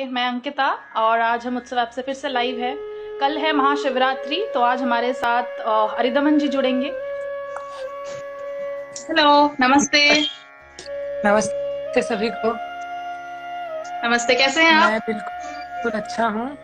मैं अंकिता और आज हम उत्सव ऐप से फिर से लाइव है। कल है महाशिवरात्रि, तो आज हमारे साथ अरिदमन जी जुड़ेंगे। हेलो, नमस्ते। नमस्ते सभी को। नमस्ते, कैसे हैं आप? मैं बिल्कुल अच्छा हूँ।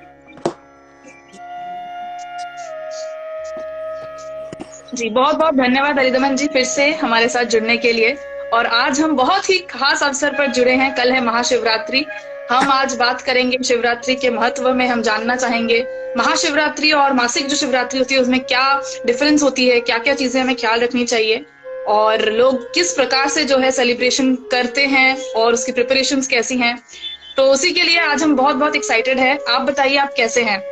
जी, बहुत बहुत धन्यवाद अरिदमन जी फिर से हमारे साथ जुड़ने के लिए। और आज हम बहुत ही खास अवसर पर जुड़े हैं। कल है महाशिवरात्रि। हम आज बात करेंगे शिवरात्रि के महत्व में। हम जानना चाहेंगे महाशिवरात्रि और मासिक जो शिवरात्रि होती है उसमें क्या डिफरेंस होती है, क्या क्या चीजें हमें ख्याल रखनी चाहिए और लोग किस प्रकार से जो है सेलिब्रेशन करते हैं और उसकी प्रिपरेशंस कैसी हैं। तो उसी के लिए आज हम बहुत बहुत एक्साइटेड है। आप बताइए, आप कैसे हैं?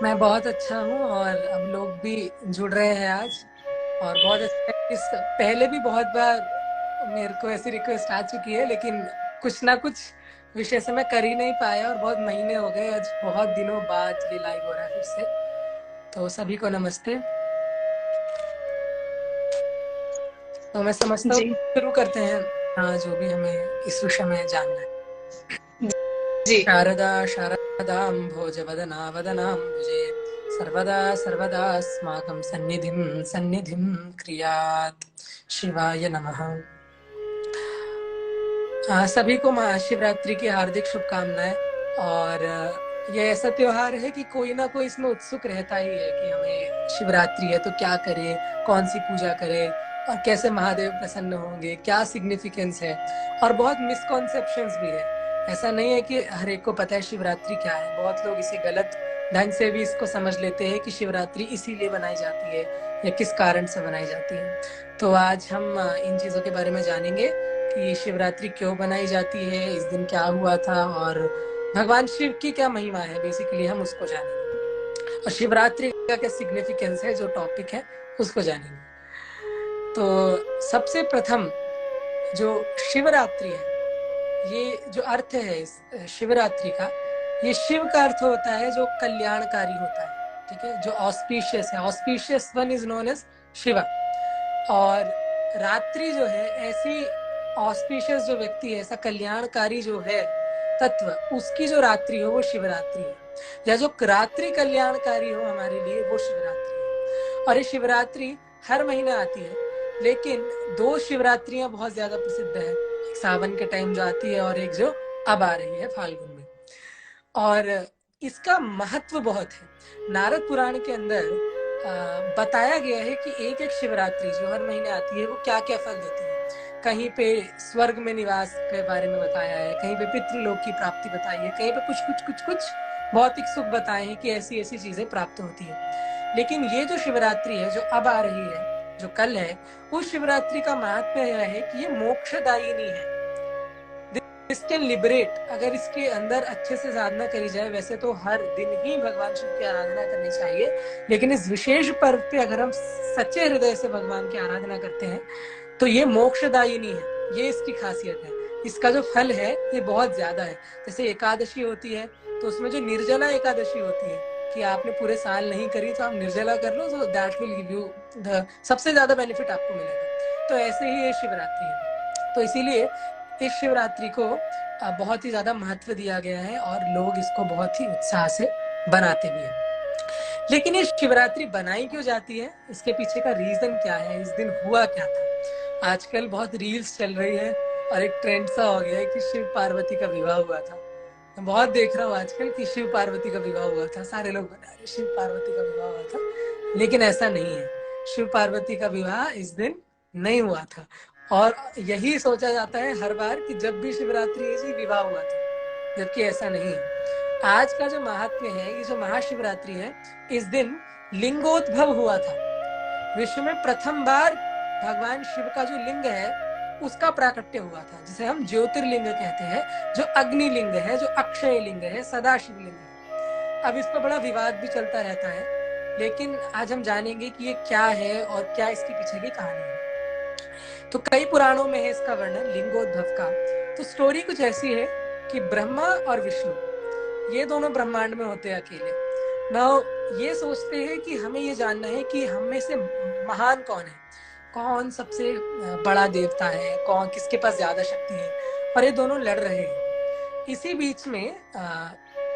मैं बहुत अच्छा हूँ और अब लोग भी जुड़ रहे हैं आज। और बहुत अच्छा है। इस पहले भी बहुत बार मेरे को ऐसी रिक्वेस्ट आ चुकी है, लेकिन कुछ ना कुछ विषय से मैं कर ही नहीं पाया और बहुत महीने हो गए। आज बहुत दिनों बाद ये लाइव हो रहा है फिर से। तो सभी को नमस्ते। तो मैं समझता हूँ जी शुरू करते हैं। हाँ, जो भी हमें इस विषय में जानना है। जी शारदा शारदाम्भोजवदना वदनाम्बुजे सर्वदा सर्वदास्माकं सन्निधिं सन्निधिं क्रियात्। शिवाय नमः। सभी को महाशिवरात्रि की हार्दिक शुभकामनाएं। और ये ऐसा त्योहार है कि कोई ना कोई इसमें उत्सुक रहता ही है कि हमें शिवरात्रि है तो क्या करें, कौन सी पूजा करें और कैसे महादेव प्रसन्न होंगे, क्या सिग्निफिकेंस है। और बहुत मिसकॉन्सेप्शंस भी है। ऐसा नहीं है कि हर एक को पता है शिवरात्रि क्या है। बहुत लोग इसे गलत ढंग से भी इसको समझ लेते हैं कि शिवरात्रि इसीलिए बनाई जाती है या किस कारण से बनाई जाती है। तो आज हम इन चीजों के बारे में जानेंगे कि शिवरात्रि क्यों बनाई जाती है, इस दिन क्या हुआ था और भगवान शिव की क्या महिमा है। बेसिकली हम उसको जानेंगे और शिवरात्रि का क्या सिग्निफिकेंस है, जो टॉपिक है उसको जानेंगे। तो सबसे प्रथम जो शिवरात्रि है, ये जो अर्थ है इस शिवरात्रि का, ये शिव का अर्थ होता है जो कल्याणकारी होता है। ठीक है, जो ऑस्पिशियस है। Auspicious one is known as Shiva. और रात्रि जो है, ऐसी ऑस्पिशियस जो व्यक्ति है, ऐसा कल्याणकारी जो है तत्व, उसकी जो रात्रि हो वो शिवरात्रि है। या जो रात्रि कल्याणकारी हो हमारे लिए, वो शिवरात्रि है। और ये शिवरात्रि हर महीने आती है, लेकिन दो शिवरात्रियां बहुत ज्यादा प्रसिद्ध है। एक सावन के टाइम जो आती है और एक जो अब आ रही है फाल्गुन में। और इसका महत्व बहुत है। नारद पुराण के अंदर बताया गया है कि एक एक शिवरात्रि जो हर महीने आती है वो क्या क्या फल देती है। कहीं पे स्वर्ग में निवास के बारे में बताया है, कहीं पे पितृलोक की प्राप्ति बताई है, कहीं पे कुछ कुछ कुछ कुछ भौतिक सुख बताए हैं कि ऐसी ऐसी चीजें प्राप्त होती है। लेकिन ये जो शिवरात्रि है जो अब आ रही है, जो कल है, उस शिवरात्रि का महत्व यह है कि ये मोक्षदायिनी है। This can liberate. अगर इसके अंदर अच्छे से साधना करी जाए, वैसे तो हर दिन ही भगवान शिव की आराधना करनी चाहिए, लेकिन इस विशेष पर्व पे अगर हम सच्चे हृदय से भगवान की आराधना करते हैं तो ये मोक्षदायिनी है। ये इसकी खासियत है। इसका जो फल है ये बहुत ज्यादा है। जैसे एकादशी होती है तो उसमें जो निर्जला एकादशी होती है कि आपने पूरे साल नहीं करी तो आप निर्जला कर लो, तो that will give you the सबसे ज्यादा बेनिफिट आपको मिलेगा। तो ऐसे ही ये शिवरात्रि है। तो इसीलिए इस शिवरात्रि को बहुत ही ज्यादा महत्व दिया गया है और लोग इसको बहुत ही उत्साह से बनाते भी हैं। लेकिन ये शिवरात्रि बनाई क्यों जाती है, इसके पीछे का रीजन क्या है, इस दिन हुआ क्या था। आजकल बहुत रील्स चल रही है और एक ट्रेंड सा हो गया है कि शिव पार्वती का विवाह हुआ था। मैं बहुत देख रहा हूँ आजकल कि शिव पार्वती का विवाह हुआ था। सारे लोग बता रहे शिव पार्वती का विवाह हुआ था, लेकिन ऐसा नहीं है। शिव पार्वती का विवाह इस दिन नहीं हुआ था। और यही सोचा जाता है हर बार कि जब भी शिवरात्रि है जी विवाह हुआ था, जबकि ऐसा नहीं है। आज का जो महात्म्य है, ये जो महाशिवरात्रि है, इस दिन लिंगोद्भव हुआ था। विश्व में प्रथम बार भगवान शिव का जो लिंग है उसका प्राकट्य हुआ था, जिसे हम ज्योतिर्लिंग कहते हैं, जो अग्निलिंग है, जो अक्षय लिंग है, सदाशिव लिंग है। अब इस पर बड़ा विवाद भी चलता रहता है, लेकिन आज हम जानेंगे कि ये क्या है और क्या इसके पीछे की कहानी है। तो कई पुराणों में है इसका वर्णन लिंगोद्भव का। तो स्टोरी कुछ ऐसी है कि ब्रह्मा और विष्णु, ये दोनों ब्रह्मांड में होते हैं अकेले। नाउ ये सोचते हैं कि हमें ये जानना है कि हम में से महान कौन है, कौन सबसे बड़ा देवता है, कौन किसके पास ज्यादा शक्ति है। और ये दोनों लड़ रहे हैं। इसी बीच में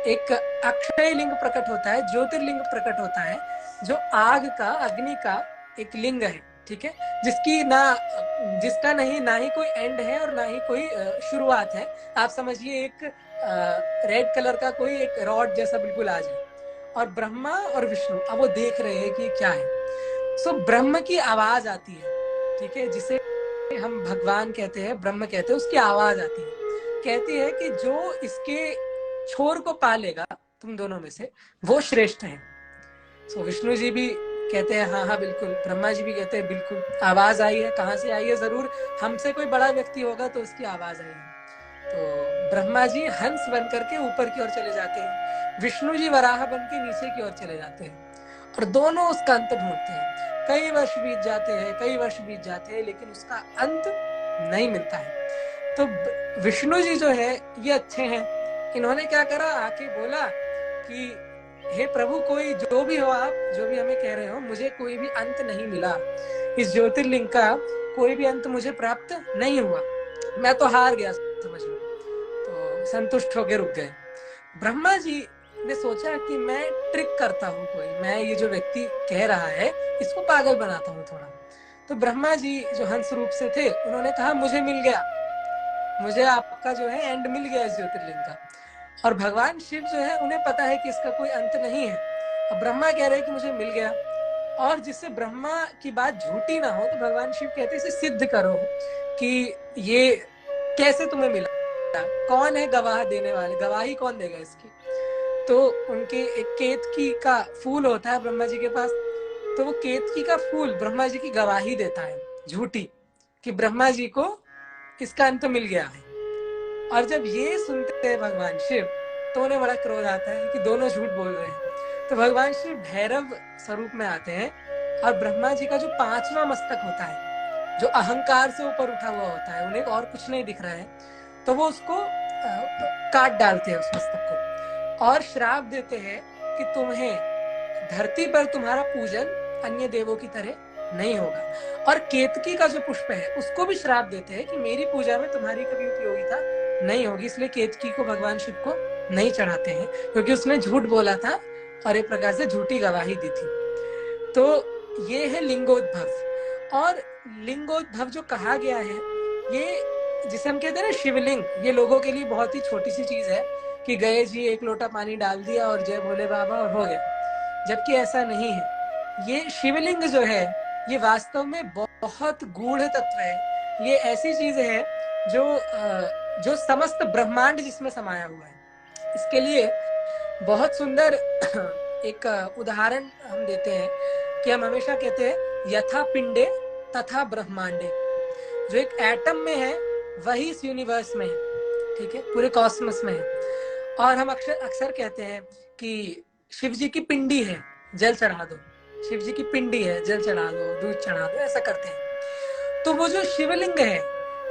एक अक्षय लिंग प्रकट होता है, ज्योतिर्लिंग प्रकट होता है, जो आग का, अग्नि का एक लिंग है, ठीक है, जिसका ना ही कोई एंड है और ना ही कोई शुरुआत है। आप समझिए एक रेड कलर का कोई एक रॉड जैसा बिल्कुल आ जाए, और ब्रह्मा और विष्णु अब वो देख रहे हैं कि क्या है। सो ब्रह्म की आवाज आती है, ठीक है, जिसे हम भगवान कहते हैं, ब्रह्म कहते हैं, उसकी आवाज आती है, कहती है कि जो इसके छोर को पालेगा तुम दोनों में से, वो श्रेष्ठ है। सो विष्णु जी भी कहते हैं हाँ हाँ बिल्कुल, ब्रह्मा जी भी कहते हैं बिल्कुल, आवाज आई है, कहाँ से आई है, जरूर हमसे कोई बड़ा व्यक्ति होगा तो उसकी आवाज आई है। तो ब्रह्मा जी हंस बन करके ऊपर की ओर चले जाते हैं, विष्णु जी वराह बन के नीचे की ओर चले जाते हैं, और दोनों उसका अंत ढूंढते हैं। कई वर्ष बीत जाते हैं, कई वर्ष बीत जाते हैं, लेकिन उसका अंत नहीं मिलता है। तो विष्णु जी जो है ये अच्छे हैं, इन्होंने क्या करा, आके बोला कि हे प्रभु, कोई जो भी हो, आप जो भी हमें कह रहे हो, मुझे कोई भी अंत नहीं मिला, इस ज्योतिर्लिंग का कोई भी अंत मुझे प्राप्त नहीं हुआ, मैं तो हार गया समझ लो। तो संतुष्ट होकर रुक गए। ब्रह्मा जी ने सोचा कि मैं ट्रिक करता हूँ कोई, मैं ये जो व्यक्ति कह रहा है इसको पागल बनाता हूँ थोड़ा। तो ब्रह्मा जी जो हंस रूप से थे, उन्होंने कहा मुझे मिल गया, मुझे आपका जो है एंड मिल गया इस ज्योतिर्लिंग का। और भगवान शिव जो है उन्हें पता है कि इसका कोई अंत नहीं है। अब ब्रह्मा कह रहे हैं कि मुझे मिल गया, और जिससे ब्रह्मा की बात झूठी ना हो, तो भगवान शिव कहते हैं इसे सिद्ध करो कि ये कैसे तुम्हें मिला, कौन है गवाह देने वाले, गवाही कौन देगा इसकी। तो उनके एक केतकी का फूल होता है ब्रह्मा जी के पास, तो वो केतकी का फूल ब्रह्मा जी की गवाही देता है झूठी, कि ब्रह्मा जी को इसका अंत मिल गया है। और जब ये सुनते हैं भगवान शिव, तो उन्हें बड़ा क्रोध आता है कि दोनों झूठ बोल रहे हैं। तो भगवान शिव भैरव स्वरूप में आते हैं, और ब्रह्मा जी का जो 5वां मस्तक होता है, जो अहंकार से ऊपर उठा हुआ होता है, उन्हें और कुछ नहीं दिख रहा है, तो वो उसको काट डालते हैं उस मस्तक को, और श्राप देते हैं कि तुम्हें धरती पर तुम्हारा पूजन अन्य देवों की तरह नहीं होगा। और केतकी का जो पुष्प है उसको भी श्राप देते हैं कि मेरी पूजा में तुम्हारी कभी उपयोगिता नहीं होगी, इसलिए केतकी को भगवान शिव को नहीं चढ़ाते हैं, क्योंकि उसने झूठ बोला था और एक प्रकार से झूठी गवाही दी थी। तो ये है लिंगोद्भव। और लिंगोद्भव जो कहा गया है, ये जिसे हम कहते हैं ना शिवलिंग, ये लोगों के लिए बहुत ही छोटी सी चीज है कि गए जी एक लोटा पानी डाल दिया और जय भोले बाबा और हो गया, जबकि ऐसा नहीं है। ये शिवलिंग जो है ये वास्तव में बहुत गूढ़ तत्व है, ये ऐसी चीज है जो समस्त ब्रह्मांड जिसमें समाया हुआ है। इसके लिए बहुत सुंदर एक उदाहरण हम देते हैं कि हम हमेशा कहते हैं यथा पिंडे तथा ब्रह्मांडे, जो एक एटम में है वही इस यूनिवर्स में है, ठीक है, पूरे कॉस्मोस में है। और हम अक्सर कहते हैं कि शिव जी की पिंडी है, जल चढ़ा दो, शिव जी की पिंडी है, जल चढ़ा दो, दूध चढ़ा दो, ऐसा करते हैं। तो वो जो शिवलिंग है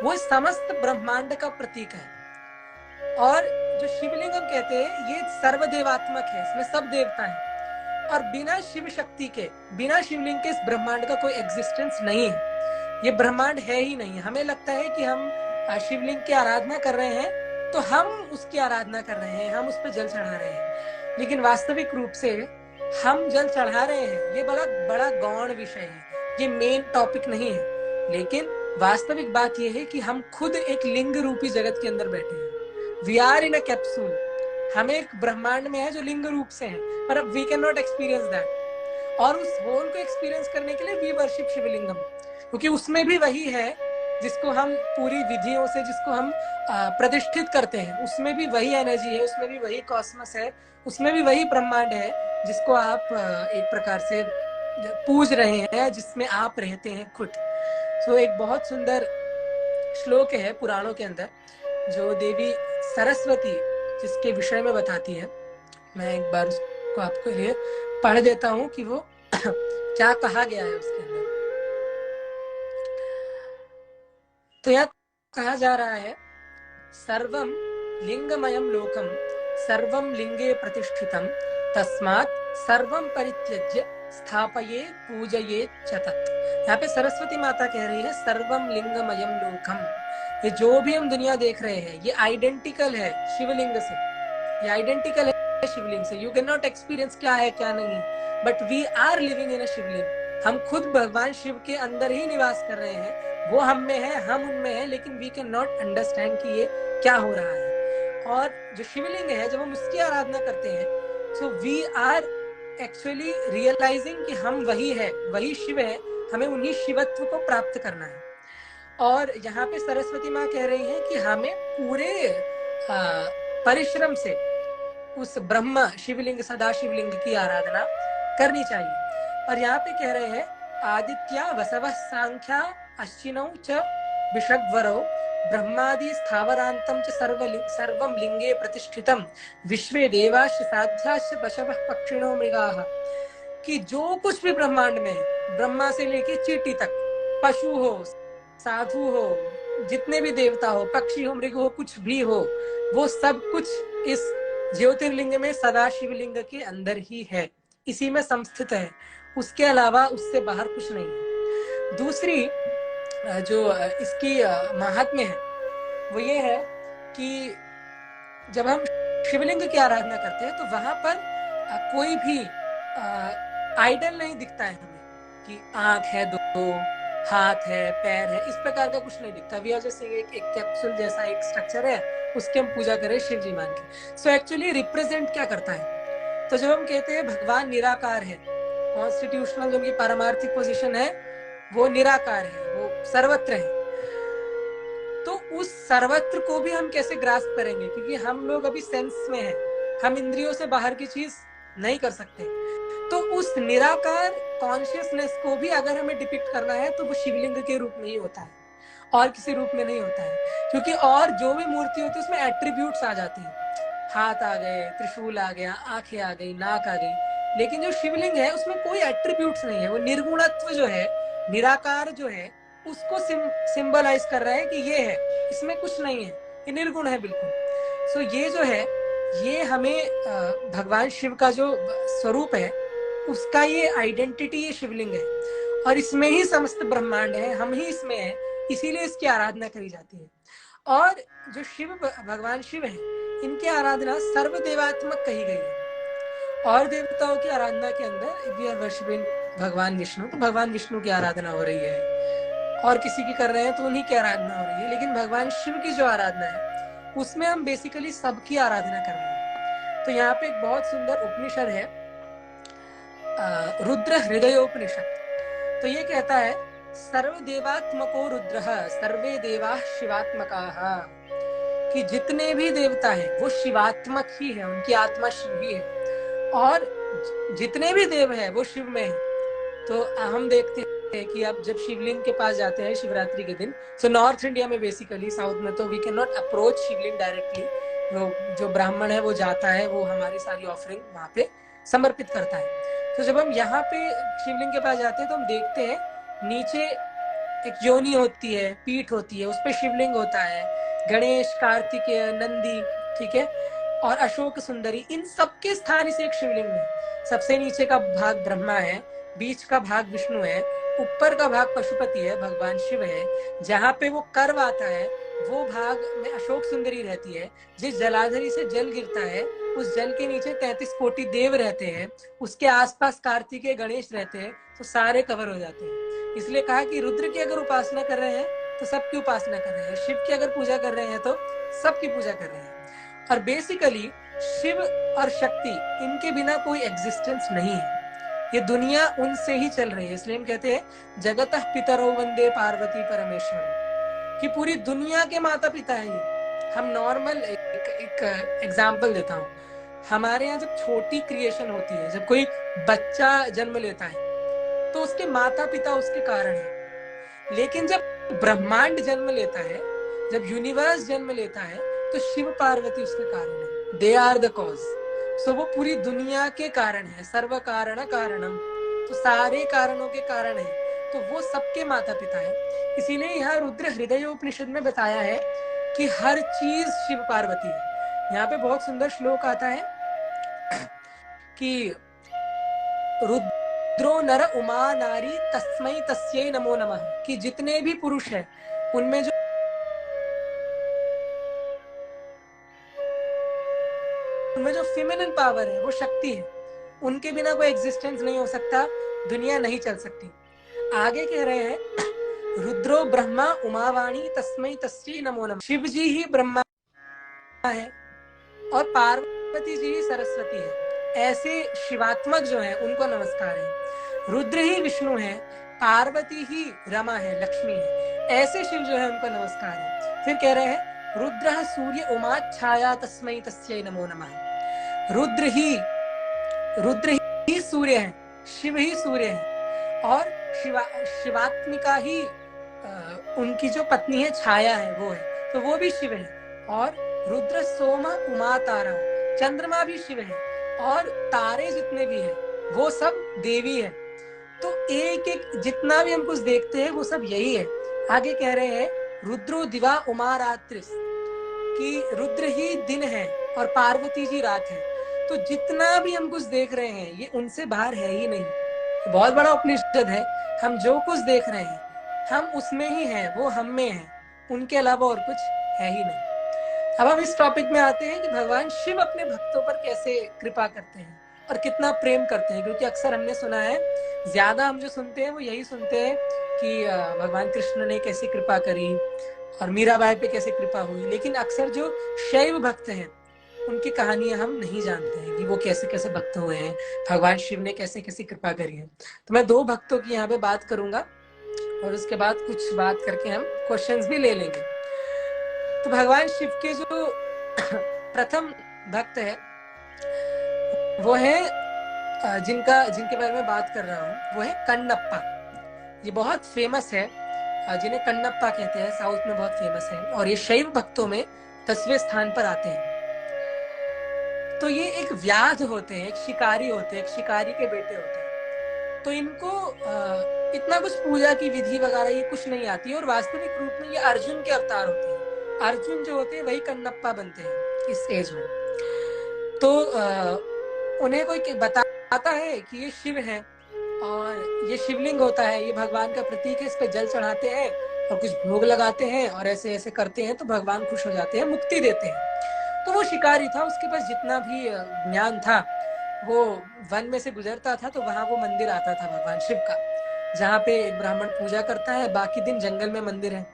वो समस्त ब्रह्मांड का प्रतीक है। और जो शिवलिंग हम कहते हैं ये सर्वदेवात्मक है, इसमें सब देवता है, और बिना शिव शक्ति के, बिना शिवलिंग के इस ब्रह्मांड का कोई एग्जिस्टेंस नहीं है, ये ब्रह्मांड है ही नहीं। हमें लगता है कि हम शिवलिंग की आराधना कर रहे हैं तो हम उसकी आराधना कर रहे हैं, हम उस पर जल चढ़ा रहे हैं, लेकिन वास्तविक रूप से हम जल चढ़ा रहे हैं, ये बड़ा बड़ा गौण विषय है, ये मेन टॉपिक नहीं है। लेकिन वास्तविक बात यह है कि हम खुद एक लिंग रूपी जगत के अंदर बैठे हैं, we are in a capsule, हम एक ब्रह्मांड में है जो लिंग रूप से है, पर अब we can not experience that. और उस होल को एक्सपीरियंस करने के लिए वी वर्शिप शिवलिंगम, क्योंकि उसमें भी वही है जिसको हम पूरी विधियों से, जिसको हम प्रतिष्ठित करते हैं, उसमें भी वही एनर्जी है, उसमें भी वही कॉस्मस है, उसमें भी वही ब्रह्मांड है जिसको आप एक प्रकार से पूज रहे हैं, जिसमें आप रहते हैं खुद। सो एक बहुत सुंदर श्लोक है पुराणों के अंदर जो देवी सरस्वती जिसके विषय में बताती है, मैं एक बार उसको आपको लिए पढ़ देता हूँ कि वो क्या कहा गया है उसके अंदर। तो यह कहा जा रहा है, सर्वम लिंगमयम लोकम सर्वम लिंगे प्रतिष्ठितम तस्मात् सर्वम परित्यज्य स्थापये पूजये च तत्। यहाँ पे सरस्वती माता कह रही है सर्वम लिंगमयम लोकम, ये जो भी हम दुनिया देख रहे हैं ये आइडेंटिकल है शिवलिंग से, ये आइडेंटिकल है शिवलिंग से। यू कैन नॉट एक्सपीरियंस क्या है क्या नहीं है, but we are living in a Shivling. हम खुद भगवान शिव के अंदर ही निवास कर रहे हैं, वो हम में है, हम उनमें है, लेकिन वी कैन नॉट अंडरस्टैंड कि ये क्या हो रहा है। और जो शिवलिंग है जब हम उसकी आराधना करते हैं, so we are actually realising कि हम वही है, वही शिव है, हमें उन्हीं शिवत्व को प्राप्त करना है। और यहाँ पे सरस्वती माँ कह रही हैं कि हमें पूरे परिश्रम से उस ब्रह्म शिवलिंग, सदा शिवलिंग की आराधना करनी चाहिए। और यहाँ पे कह रहे हैं आदित्या वसवः सांख्या अश्विनौ च विषग्वरौ ब्रह्मादि स्थावरांतम च सर्वं लिंगे प्रतिष्ठितम विश्वे देवाश्च साध्याश्च पशवः पक्षिणो मृगाः। कि जो कुछ भी ब्रह्मांड में है, ब्रह्मा से लेके चींटी तक, पशु हो, साधु हो, जितने भी देवता हो, पक्षी हो, मृग हो, कुछ भी हो, वो सब कुछ इस ज्योतिर्लिंग में सदा शिवलिंग के अंदर ही है, इसी में संस्थित है। उसके अलावा उससे बाहर कुछ नहीं है। दूसरी जो इसकी महात्म्य है वो ये है कि जब हम शिवलिंग की आराधना करते हैं तो वहां पर कोई भी आइडल नहीं दिखता है हमें, कि आंख है दो, हाथ है, पैर है, इस प्रकार का कुछ नहीं दिखता। वी आर जैसे एक कैप्सूल जैसा एक स्ट्रक्चर है, उसकी हम पूजा करें शिव जी मान के। सो एक्चुअली रिप्रेजेंट क्या करता है, तो जब हम कहते हैं भगवान निराकार है, कॉन्स्टिट्यूशनल जो उनकी पारमार्थिक पोजीशन है वो निराकार है, वो सर्वत्र है, तो उस सर्वत्र को भी हम कैसे ग्रास्प करेंगे, क्योंकि हम लोग अभी सेंस में हैं, हम इंद्रियों से बाहर की चीज नहीं कर सकते। तो उस निराकार कॉन्शियसनेस को भी अगर हमें डिपिक्ट करना है तो वो शिवलिंग के रूप में ही होता है, और किसी रूप में नहीं होता है। क्योंकि और जो भी मूर्ति होती है उसमें एट्रीब्यूट्स आ जाते हैं, हाथ आ गए, त्रिशूल आ गया, आंखें आ गई, नाक आ गई, लेकिन जो शिवलिंग है उसमें कोई एट्रीब्यूट्स नहीं है। वो निर्गुणत्व जो है, निराकार जो है, उसको सिंबलाइज कर रहा है कि ये है, इसमें कुछ नहीं है, ये निर्गुण है बिल्कुल। सो ये जो है, ये हमें भगवान शिव का जो स्वरूप है उसका ये आइडेंटिटी, ये शिवलिंग है, और इसमें ही समस्त ब्रह्मांड है, हम ही इसमें है, इसीलिए इसकी आराधना करी जाती है। और जो शिव भगवान शिव है, इनकी आराधना सर्वदेवात्मक कही गई है। और देवताओं की आराधना के अंदर वी आर वर्शिपिंग भगवान विष्णु, तो भगवान विष्णु की आराधना हो रही है, और किसी की कर रहे हैं तो उन्हीं की आराधना हो रही है। लेकिन भगवान शिव की जो आराधना है उसमें हम बेसिकली सबकी आराधना कर रहे हैं। तो यहाँ पे एक बहुत सुंदर उपनिषद है, रुद्र हृदयोपनिषद। तो ये कहता है सर्वदेवात्मको रुद्रः सर्वे देवाः शिवात्मकाः, कि जितने भी देवता हैं वो शिवात्मक ही है, उनकी आत्मा शिव ही है, और जितने भी देव हैं वो शिव में है। तो हम देखते हैं कि अब जब शिवलिंग के पास जाते हैं शिवरात्रि के दिन, तो नॉर्थ इंडिया में बेसिकली, साउथ में तो we can not approach Shivling directly, जो ब्राह्मण है वो जाता है, वो हमारी सारी ऑफरिंग वहाँ पे समर्पित करता है। तो जब हम यहाँ पे शिवलिंग के पास जाते हैं तो हम देखते हैं नीचे एक योनि होती है, पीठ होती है, उस पर शिवलिंग होता है, गणेश, कार्तिकेय, नंदी, ठीक है, और अशोक सुंदरी, इन सबके स्थान इस एक शिवलिंग में। सबसे नीचे का भाग ब्रह्मा है, बीच का भाग विष्णु है, ऊपर का भाग पशुपति है, भगवान शिव है। जहाँ पे वो कर्व आता है वो भाग में अशोक सुंदरी रहती है। जिस जलाधरी से जल गिरता है उस जल के नीचे 33 कोटि देव रहते हैं, उसके आसपास कार्तिकेय, गणेश रहते हैं, तो सारे कवर हो जाते हैं। इसलिए कहा कि रुद्र की अगर उपासना कर रहे हैं तो सबकी उपासना कर रहे हैं, शिव की अगर पूजा कर रहे हैं तो सबकी पूजा कर रहे हैं। और बेसिकली शिव और शक्ति, इनके बिना कोई एग्जिस्टेंस नहीं है, ये दुनिया उनसे ही चल रही है। इसलिए हम कहते हैं जगतः पितरो वंदे पार्वती परमेश्वर, कि पूरी दुनिया के माता पिता है ये। हम नॉर्मल एक एग्जाम्पल देता हूँ, हमारे यहाँ जब छोटी क्रिएशन होती है, जब कोई बच्चा जन्म लेता है तो उसके माता पिता उसके कारण है। लेकिन जब ब्रह्मांड जन्म लेता है, जब यूनिवर्स जन्म लेता है, तो शिव पार्वती उसके कारण है, दे आर द कॉज। सो वो पूरी दुनिया के कारण है, सर्व कारण कारणम, तो सारे कारणों के कारण है, तो वो सबके माता पिता है। इसीलिए यहाँ रुद्र हृदयोपनिषद में बताया है कि हर चीज शिव पार्वती है। यहाँ पे बहुत सुंदर श्लोक आता है कि रुद्रो नर उमा नारी तस्मै तस्यै नमो नमः, कि जितने भी पुरुष है उनमें जो उनमें जो फेमिनिन पावर है, वो शक्ति है, उनके बिना कोई एग्जिस्टेंस नहीं हो सकता, दुनिया नहीं चल सकती। आगे कह रहे हैं, रुद्रो ब्रह्मा उमावाणी तस्मै तस्मै नमो नमः। शिव जी ही ब्रह्मा है और पार्वती जी ही सरस्वती है। ऐसे शिवात्मक जो है उनको नमस्कार है। रुद्र ही विष्णु है, पार्वती ही रमा है, लक्ष्मी है। ऐसे शिव जो है उनको नमस्कार है। फिर कह रहे हैं, रुद्र सूर्य उमा छाया तस्मै तस्मै नमो नमः। रुद्र ही सूर्य है, शिव ही सूर्य है और शिवात्मिका ही उनकी जो पत्नी है छाया है वो है, तो वो भी शिव है। और रुद्र सोमा उमा तारा, चंद्रमा भी शिव है और तारे जितने भी हैं वो सब देवी है। तो एक एक जितना भी हम कुछ देखते हैं वो सब यही है। आगे कह रहे हैं, रुद्रो दिवा उमा रात्रिस, कि रुद्र ही दिन है और पार्वती जी रात है। तो जितना भी हम कुछ देख रहे हैं ये उनसे बाहर है ही नहीं। बहुत बड़ा उपनिषद है। हम जो कुछ देख रहे हैं हम उसमें ही हैं, वो हम में है, उनके अलावा और कुछ है ही नहीं। अब हम इस टॉपिक में आते हैं कि भगवान शिव अपने भक्तों पर कैसे कृपा करते हैं और कितना प्रेम करते हैं। क्योंकि अक्सर हमने सुना है, ज्यादा हम जो सुनते हैं वो यही सुनते हैं कि भगवान कृष्ण ने कैसे कृपा करी और मीराबाई पे कैसे कृपा हुई, लेकिन अक्सर जो शैव भक्त हैं उनकी कहानियां हम नहीं जानते हैं कि वो कैसे कैसे भक्त हुए हैं, भगवान शिव ने कैसे कैसे कृपा करी है। तो मैं 2 भक्तों की यहाँ पे बात करूंगा और उसके बाद कुछ बात करके हम क्वेश्चंस भी ले लेंगे। तो भगवान शिव के जो प्रथम भक्त है वो है जिनके बारे में बात कर रहा हूँ, वो है कन्नप्पा। ये बहुत फेमस है, जिन्हें कन्नप्पा कहते हैं, साउथ में बहुत फेमस है और ये शैव भक्तों में 10वें स्थान पर आते हैं। तो ये एक व्याध होते हैं, एक शिकारी होते हैं, एक शिकारी के बेटे होते हैं। तो इनको इतना कुछ पूजा की विधि वगैरह ये कुछ नहीं आती और वास्तविक रूप में ये अर्जुन के अवतार होते हैं। अर्जुन जो होते हैं वही कन्नप्पा बनते हैं इस एज में। तो उन्हें कोई बताता है कि ये शिव है और ये शिवलिंग होता है, ये भगवान का प्रतीक है, इस पे जल चढ़ाते हैं और कुछ भोग लगाते हैं और ऐसे ऐसे करते हैं तो भगवान खुश हो जाते हैं, मुक्ति देते हैं। तो वो शिकारी था, उसके पास जितना भी ज्ञान था, वो वन में से गुजरता था तो वहां वो मंदिर आता था भगवान शिव का, जहाँ पे एक ब्राह्मण पूजा करता है, बाकी दिन जंगल में मंदिर है।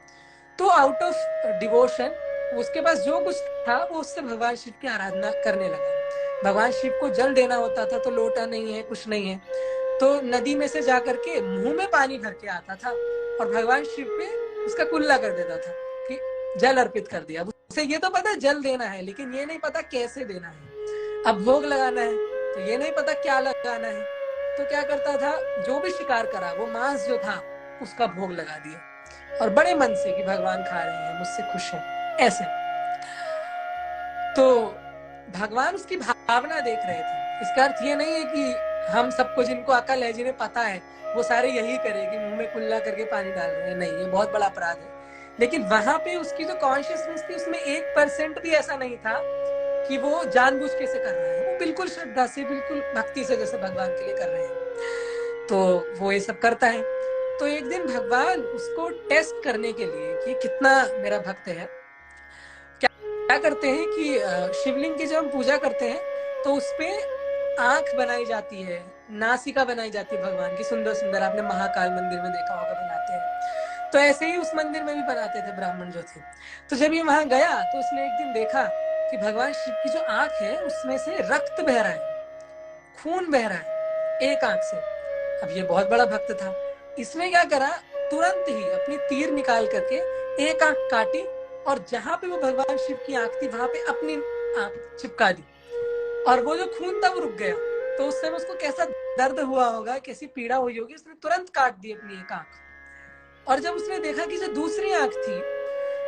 तो आउट ऑफ डिवोशन उसके पास जो कुछ था वो उससे भगवान शिव की आराधना करने लगा। भगवान शिव को जल देना होता था तो लोटा नहीं है, कुछ नहीं है, तो नदी में से जाकर के मुंह में पानी भर के आता था और भगवान शिव पे उसका कुल्ला कर देता था कि जल अर्पित कर दिया। उसे ये तो पता है जल देना है, लेकिन ये नहीं पता कैसे देना है। अब भोग लगाना है तो ये नहीं पता क्या लगाना है। तो क्या करता था, जो भी शिकार करा वो मांस जो था उसका भोग लगा दिया और बड़े मन से कि भगवान खा रहे हैं, मुझसे खुश है, ऐसे। तो भगवान उसकी भावना देख रहे थे। इसका अर्थ ये नहीं है कि हम सबको, जिनको अकल है, जिन्हें पता है, वो सारे यही करें कि मुंह में कुल्ला करके पानी डाल रहे हैं, नहीं, ये बहुत बड़ा अपराध है। लेकिन वहां पे उसकी जो कॉन्शियसनेस थी उसमें 1% भी ऐसा नहीं था कि वो जानबूझ के से कर रहा है। वो बिल्कुल श्रद्धा से, बिल्कुल भक्ति से, जैसे भगवान के लिए कर रहे हैं। तो वो ये सब करता है। तो एक दिन भगवान उसको टेस्ट करने के लिए कि कितना मेरा भक्त है, क्या करते हैं कि शिवलिंग की जब हम पूजा करते हैं तो उसपे आंख बनाई जाती है, नासिका बनाई जाती है भगवान की, सुंदर सुंदर। आपने महाकाल मंदिर में देखा होगा बनाते हैं, तो ऐसे ही उस मंदिर में भी बनाते थे ब्राह्मण जो थे। तो जब ये वहां गया तो उसने एक दिन देखा कि भगवान शिव की जो आंख है उसमें से रक्त बह रहा है, खून बह रहा है एक आंख से। अब ये बहुत बड़ा भक्त था, इसने क्या करा, तुरंत ही अपनी तीर निकाल करके एक आंख काटी और जहां पे वो भगवान शिव की आंख थी वहां पे अपनी आंख चिपका दी और वो जो खून था वो रुक गया। तो उस समय उसको कैसा दर्द हुआ होगा, कैसी पीड़ा हुई होगी, उसने तुरंत काट दी अपनी एक आंख। और जब उसने देखा कि जो दूसरी आंख थी,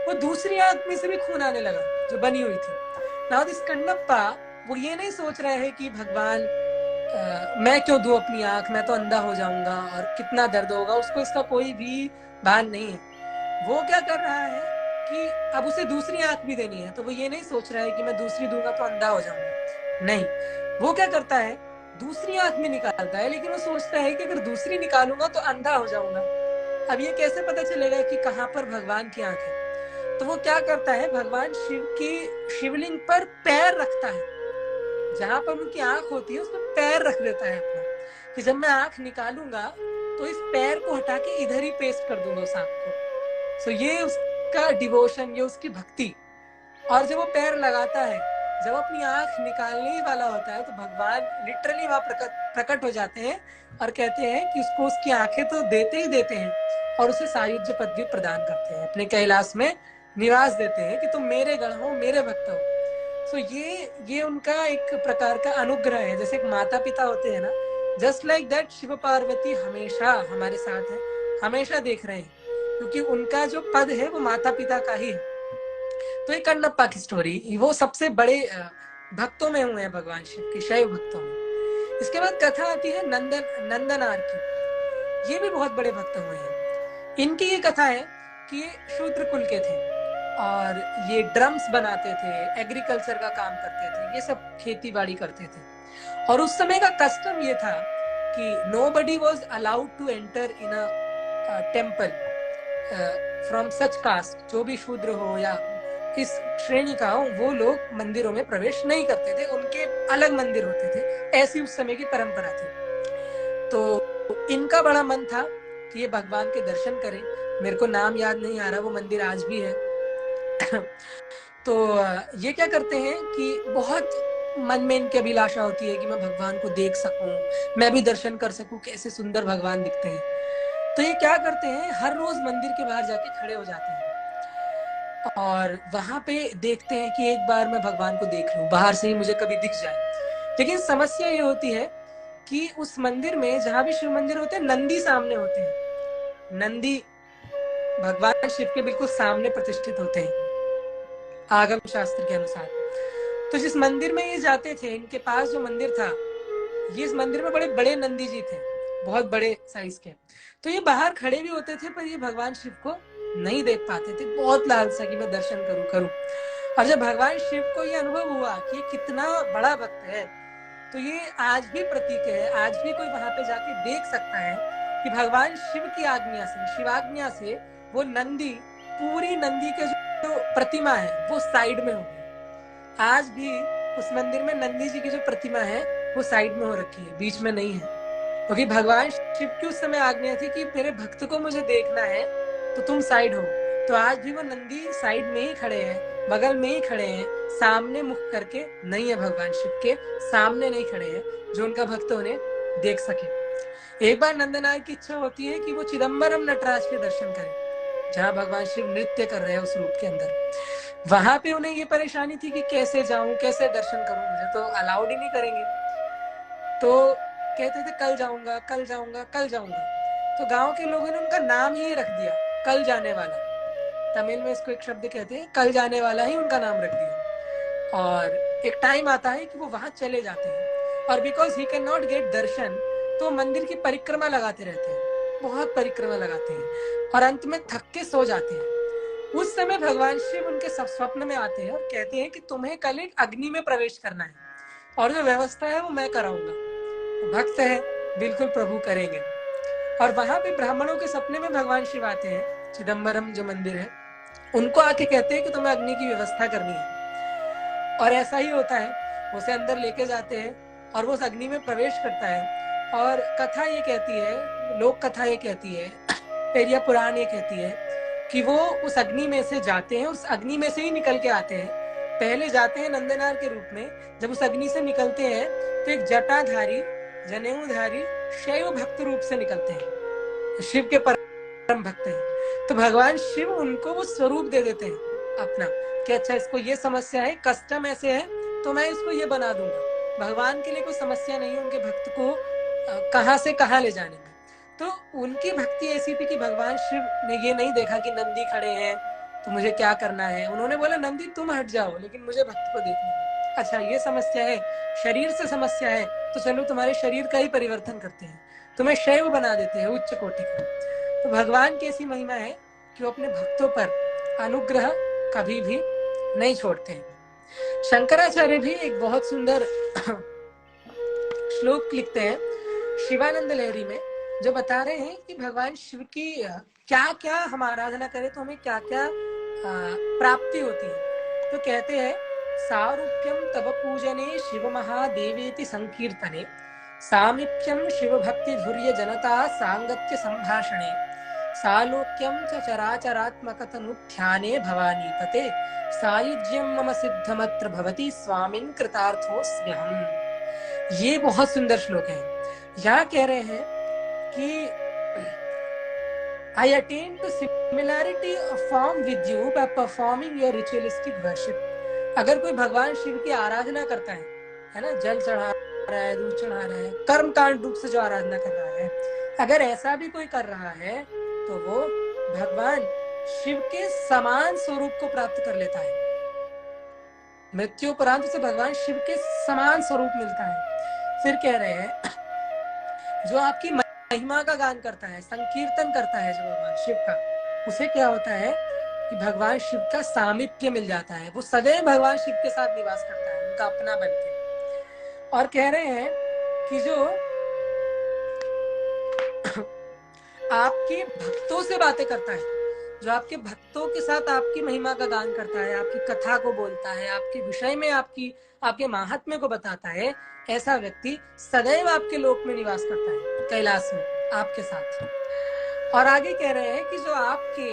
वो दूसरी आंख में से भी खून आने लगा जो बनी हुई थी। नाउ दिस कन्नप्पा, वो ये नहीं सोच रहे हैं कि भगवान मैं क्यों दूं अपनी आंख, मैं तो अंधा हो जाऊंगा और कितना दर्द होगा, उसको इसका कोई भी भान नहीं है। वो क्या कर रहा है कि अब उसे दूसरी आंख भी देनी है, तो वो ये नहीं सोच रहा है कि मैं दूसरी दूंगा तो अंधा हो जाऊंगा, नहीं। वो क्या करता है, दूसरी आंख भी निकालता है, लेकिन वो सोचता है कि अगर दूसरी निकालूंगा तो अंधा हो जाऊंगा। अब ये कैसे पता चलेगा कि कहाँ पर भगवान की आंख है। तो वो क्या करता है, भगवान शिव की शिवलिंग पर पैर रखता है जहां पर उनकी आंख होती है उसमें पैर रख देता है अपना, कि जब मैं आंख निकालूंगा तो इस पैर को हटा के इधर ही पेस्ट कर दूंगा उस आंख को। सो ये उसका डिवोशन, ये उसकी भक्ति। और जब वो पैर लगाता है, जब अपनी आंख निकालने ही वाला होता है, तो भगवान लिटरली वहां प्रकट हो जाते हैं और कहते हैं कि उसको उसकी आंखें तो देते ही देते हैं और उसे सायुज्य पदवी प्रदान करते हैं, अपने कैलाश में निवास देते हैं कि तुम मेरे गण हो, मेरे भक्त हो। सो ये उनका एक प्रकार का अनुग्रह है। जैसे एक माता पिता होते हैं ना, just like that Shiv Parvati हमेशा हमारे साथ है, हमेशा देख रहे हैं, क्योंकि उनका जो पद है वो माता पिता का ही है। तो ये कन्नप्पा की स्टोरी, वो सबसे बड़े भक्तों में हुए हैं भगवान शिव के, शैव भक्तों में। इसके बाद कथा आती है नंदनार की। ये भी बहुत बड़े भक्त हुए हैं। इनकी ये कथा है कि ये शूद्र कुल के थे और ये ड्रम्स बनाते थे, एग्रीकल्चर का काम करते थे, ये सब खेती बाड़ी करते थे। और उस समय का कस्टम ये था कि nobody was allowed to enter in a temple from such caste, जो भी शूद्र हो या इस श्रेणी का हो, वो लोग मंदिरों में प्रवेश नहीं करते थे, उनके अलग मंदिर होते थे, ऐसी उस समय की परंपरा थी। तो इनका बड़ा मन था कि ये भगवान के दर्शन करें। मेरे को नाम याद नहीं आ रहा, वो मंदिर आज भी है। तो ये क्या करते हैं कि बहुत मन में इनकी अभिलाषा होती है कि मैं भगवान को देख सकूं, मैं भी दर्शन कर सकूं, कैसे सुंदर भगवान दिखते हैं। तो ये क्या करते हैं, हर रोज मंदिर के बाहर जाके खड़े हो जाते हैं और वहां पे देखते हैं कि एक बार मैं भगवान को देख लूं, बाहर से ही मुझे कभी दिख जाए। लेकिन समस्या ये होती है कि उस मंदिर में, जहां भी शिव मंदिर होते हैं, नंदी सामने होते हैं। नंदी भगवान शिव के बिल्कुल सामने प्रतिष्ठित होते हैं आगम शास्त्र के अनुसार। तो जिस मंदिर में ये जाते थे, इनके पास जो मंदिर था, ये इस मंदिर में बड़े बड़े नंदी जी थे, बहुत बड़े साइज के। तो ये बाहर खड़े भी होते थे, पर ये भगवान शिव को नहीं देख पाते थे, बहुत लालसा कि मैं दर्शन करूं। और जब भगवान शिव को ये अनुभव हुआ कि ये कितना बड़ा भक्त है, तो ये आज भी प्रतीक है, आज भी कोई वहां पे जाके देख सकता है कि भगवान शिव की आज्ञा से, शिवाज्ञा से, वो नंदी, पूरी नंदी के जो प्रतिमा है वो साइड में होगी। आज भी उस मंदिर में नंदी जी की जो प्रतिमा है वो साइड में हो रखी है, बीच में नहीं है, क्योंकि भगवान शिव की उस समय आज्ञा थी कि मेरे भक्त को मुझे देखना है तो तुम साइड हो। तो आज भी वो नंदी साइड में ही खड़े हैं, बगल में ही खड़े हैं, सामने मुख करके नहीं है, भगवान शिव के सामने नहीं खड़े हैं, जो उनका भक्त उन्हें देख सके। एक बार नंदनार की इच्छा होती है कि वो चिदम्बरम नटराज के दर्शन करें, जहाँ भगवान शिव नृत्य कर रहे हैं उस रूप के अंदर। वहां पे उन्हें ये परेशानी थी कि कैसे जाऊं, कैसे दर्शन करूं, मुझे तो अलाउड ही नहीं करेंगे। तो कहते थे कल जाऊंगा, कल जाऊंगा, कल जाऊंगा। तो गांव के लोगों ने उनका नाम ही रख दिया, कल जाने वाला। तमिल में इसको एक शब्द कहते हैं, कल जाने वाला ही उनका नाम रख दिया। और एक टाइम आता है कि वो वहां चले जाते हैं, और because he can not get darshan, तो मंदिर की परिक्रमा लगाते रहते हैं, बहुत परिक्रमा लगाते हैं, और अंत में थक के सो जाते हैं। उस समय भगवान शिव उनके स्वप्न में आते हैं और कहते हैं कि तुम्हें कल एक अग्नि में प्रवेश करना है, और जो व्यवस्था है वो मैं कराऊंगा। भक्त है, बिल्कुल प्रभु करेंगे। और वहां पे ब्राह्मणों के सपने में भगवान शिव आते हैं, चिदम्बरम जो मंदिर है, उनको आके कहते हैं कि तुम्हें अग्नि की व्यवस्था करनी है। और ऐसा ही होता है, उसे अंदर लेके जाते हैं और वो उस अग्नि में प्रवेश करता है। और कथा ये कहती है, लोक कथा ये कहती है, पेरिया पुराण ये कहती है कि वो उस अग्नि में से जाते हैं, उस अग्नि में से ही निकल के आते हैं। पहले जाते हैं नंदनार के रूप में, जब उस अग्नि से निकलते हैं तो एक जटाधारी, जनेऊधारी शैव भक्त रूप से निकलते हैं, शिव के परम भक्त हैं। तो भगवान शिव उनको वो स्वरूप दे देते हैं अपना, कि अच्छा इसको ये समस्या है, कस्टम ऐसे है, तो मैं इसको ये बना दूंगा। भगवान के लिए कोई समस्या नहीं है उनके भक्त को कहां से कहां ले जाने में। तो उनकी भक्ति ऐसी थी कि भगवान शिव ने ये नहीं देखा कि नंदी खड़े हैं तो मुझे क्या करना है। उन्होंने बोला नंदी तुम हट जाओ, लेकिन मुझे भक्त को देखना है। अच्छा ये समस्या है, शरीर से समस्या है, तो चलो तुम्हारे शरीर का ही परिवर्तन करते हैं, तुम्हें शैव बना देते हैं, उच्च कोटि का। तो भगवान की ऐसी महिमा है कि वो अपने भक्तों पर अनुग्रह कभी भी नहीं छोड़ते हैं। शंकराचार्य भी एक बहुत सुंदर श्लोक लिखते हैं शिवानंद लहरी में, जो बता रहे हैं कि भगवान शिव की क्या क्या हम आराधना करें तो हमें क्या क्या प्राप्ति होती है। तो कहते हैं सारूप्यं तव पूजने शिव महादेवेति संकीर्तने सामीप्यं शिव भक्ति धुर्य जनता सांगत्य संभाषणे सालोक्यं च चराचरात्मकतनुध्याने भवानीपते सायुज्यं मम सिद्धमत्र भवति स्वामिन् कृतार्थोऽस्म्यहम्। ये बहुत सुंदर श्लोक है। यहाँ कह रहे हैं कि I attain to similarity of form with you by performing your ritualistic worship। अगर कोई भगवान शिव की आराधना करता है ना, जल चढ़ा रहा है, दूध चढ़ा रहा है, कर्म कांड रूप से जो आराधना कर रहा है, अगर ऐसा भी कोई कर रहा है तो वो भगवान शिव के समान स्वरूप को प्राप्त कर लेता है। मृत्यु उपरांत उसे भगवान शिव के समान स्वरूप मिलता है। फिर कह रहे हैं जो आपकी महिमा का गान करता है, संकीर्तन करता है जो भगवान शिव का, उसे क्या होता है कि भगवान शिव का सामीप्य मिल जाता है। वो सदैव भगवान शिव के साथ निवास करता है, उनका अपना बनके। और कह रहे हैं कि जो आपके भक्तों से बातें करता है, जो आपके भक्तों के साथ आपकी महिमा का गान करता है, आपकी कथा को बोलता है, आपके विषय में आपके महात्म्य को बताता है, ऐसा व्यक्ति सदैव आपके लोक में निवास करता है, कैलाश में आपके साथ। और आगे कह रहे हैं कि जो आपके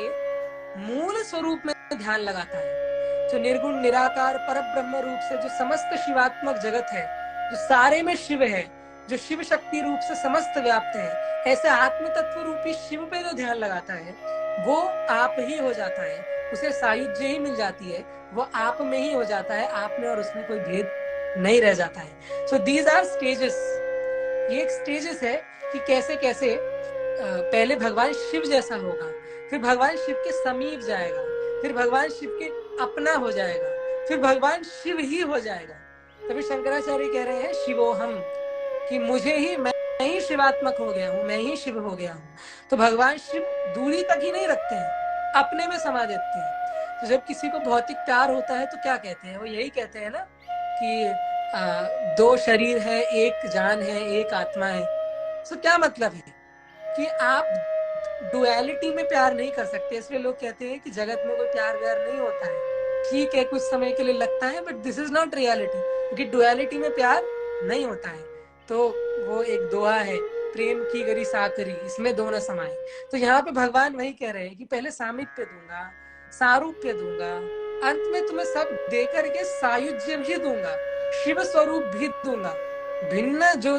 मूल स्वरूप में ध्यान लगाता है, जो निर्गुण निराकार पर ब्रह्म रूप से जो समस्त शिवात्मक जगत है, जो सारे में शिव है, जो शिव शक्ति रूप से समस्त व्याप्त है, ऐसे आत्म तत्व रूपी शिव पे जो ध्यान लगाता है वो आप ही हो जाता है, उसे सायुज्य ही मिल जाती है, वो आप में ही हो जाता है, आप में और उसमें कोई भेद नहीं रह जाता है। So these are stages. ये एक स्टेजेस है कि कैसे कैसे पहले भगवान शिव जैसा होगा, फिर भगवान शिव के समीप जाएगा, फिर भगवान शिव के अपना हो जाएगा, फिर भगवान शिव ही हो जाएगा। तभी शंकराचार्य कह रहे हैं शिवोहम, कि मुझे ही, मैं ही शिवात्मक हो गया हूँ, मैं ही शिव हो गया हूँ। तो भगवान शिव दूरी तक ही नहीं रखते हैं, अपने में समा देते हैं। तो जब किसी को भौतिक प्यार होता है तो क्या कहते हैं, वो यही कहते हैं ना कि दो शरीर है, एक जान है, एक आत्मा है। तो क्या मतलब है कि आप डुअलिटी में प्यार नहीं कर सकते। इसलिए लोग कहते हैं कि जगत में कोई प्यार व्यार नहीं होता है। ठीक है, कुछ समय के लिए लगता है, but this is not reality, क्योंकि डुअलिटी में प्यार नहीं होता है। तो वो एक दोहा है, प्रेम की गरी साकरी, इसमें दोनों समाए। तो यहाँ पे भगवान वही कह रहे हैं कि पहले सामीप्य दूंगा, सारूप्य दूंगा, अंत में तुम्हें सब देकर के सायुज्य भी दूंगा, शिव स्वरूप भी दूंगा, भिन्न जो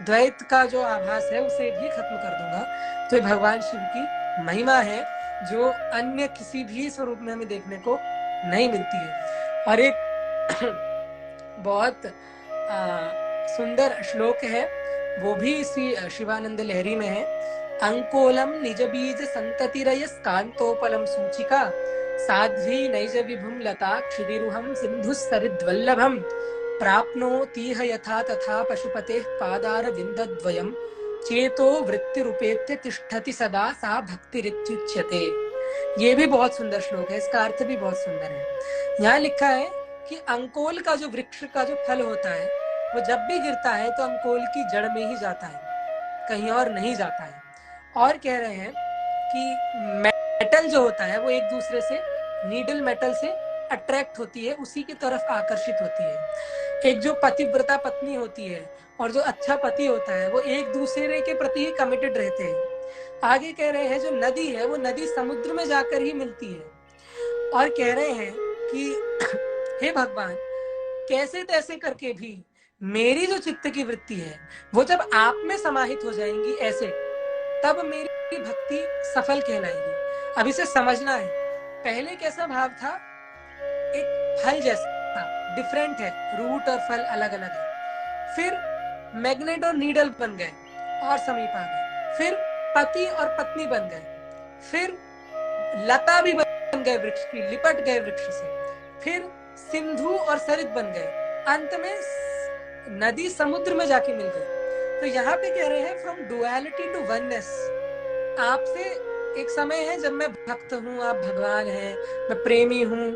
द्वैत का जो आभास है उसे भी खत्म कर दूंगा। तो ये भगवान शिव की महिमा है जो अन्य किसी भी स्वरूप में हमें देखने को नहीं मिलती है। और एक बहुत सुंदर श्लोक है, वो भी इसी शिवानंद लहरी में है। अंकोलम निज बीज संततिरय कांतोपलम सूचिका साध्वी नैज विभुम लता क्षिदिरुहम सिंधु सरिद्वल्लभम प्राप्नोतीह यथा तथा पशुपतेः पादार विंदद्वयम चेतो वृत्तिरुपेत्य तिष्ठति सदा सा भक्तिरित्युच्यते। ये भी बहुत सुंदर श्लोक है, इसका अर्थ भी बहुत सुंदर है। यहाँ लिखा है कि अंकोल का जो वृक्ष का जो फल होता है वो जब भी गिरता है तो अंकोल की जड़ में ही जाता है, कहीं और नहीं जाता है। और कह रहे हैं कि मेटल जो होता है वो एक दूसरे से, नीडल मेटल से अट्रैक्ट होती है, उसी की तरफ आकर्षित होती है। एक जो पतिव्रता पत्नी होती है और जो अच्छा पति होता है वो एक दूसरे के प्रति ही कमिटेड रहते हैं। आगे कह रहे हैं जो नदी है वो नदी समुद्र में जाकर ही मिलती है। और कह रहे हैं कि हे भगवान, कैसे तैसे करके भी मेरी जो चित्त की वृत्ति है वो जब आप में समाहित हो जाएंगी ऐसे, तब मेरी भक्ति सफल कहलाएगी। अब इसे समझना है, पहले कैसा भाव था, एक फल जैसा, डिफरेंट है, रूट और फल अलग अलग है। फिर मैग्नेट और नीडल बन गए और समीप आ गए, फिर पति और पत्नी बन गए, फिर लता भी बन गए वृक्ष की, लिपट गए वृक्ष से, फिर सिंधु और सरित बन गए, अंत में नदी समुद्र में जाके मिल गई। तो यहाँ पे कह रहे हैं फ्रॉम डुअलिटी टू वननेस। आपसे एक समय है जब मैं भक्त हूँ, आप भगवान हैं, मैं प्रेमी हूँ,